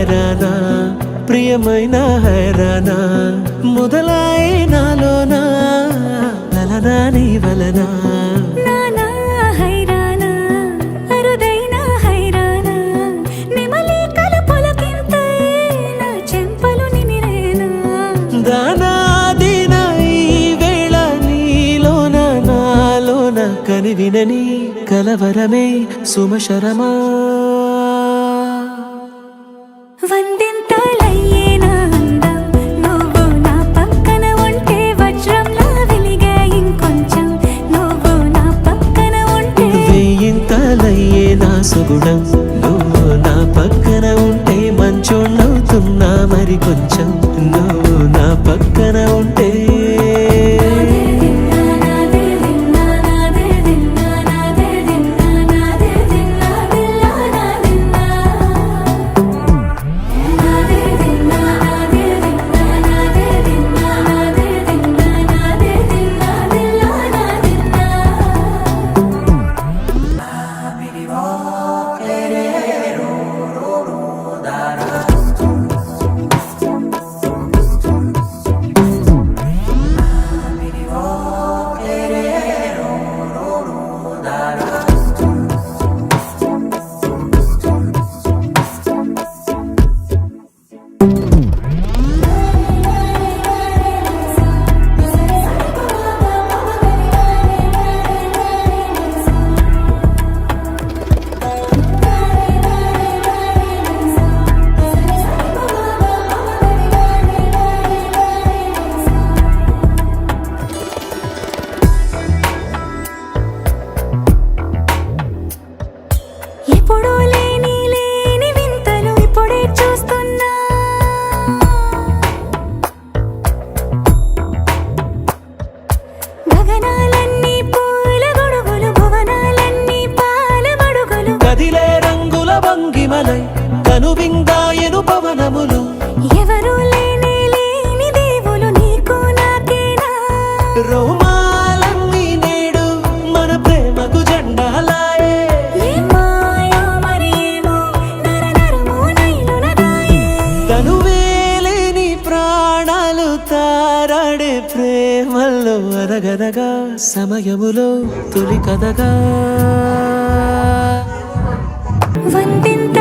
హైరానా ప్రియమైన హైరానా మొదలాయే నాలోనా లలనా నీ వలనా కని వినని కలవరమే సుమశరమా వందింతలయ్యేనా అందం నువ్వు నా పక్కన ఉంటే వజ్రంలా వెలిగే ఇంకొంచెం నువ్వు నా పక్కన ఉంటే వెయ్యింతలయ్యేనా సుగుణం నువ్వు నా పక్కన ఉంటే మంచోళ్ళవుతున్నా మరి కొంచెం నువ్వు నా పక్కన ఉంటే ఎప్పుడూ లేని వింతలు ఇప్పుడే చూస్తున్నా గగనాలన్నీ పూల గొడుగులు భువనాలన్నీ పాల మడుగులు కదిలే రంగుల భంగిమలై కనువిందాయను పవనములు ఎవరు లేని దేవులు నీకు నాకేనా రోమాలన్నీ నేడు మన ప్రేమకు జెండాలాయే తనువేలేని ప్రాణాలు తారాడే ప్రేమల్లో అనగనగా సమయములో తొలి కథగా వందింత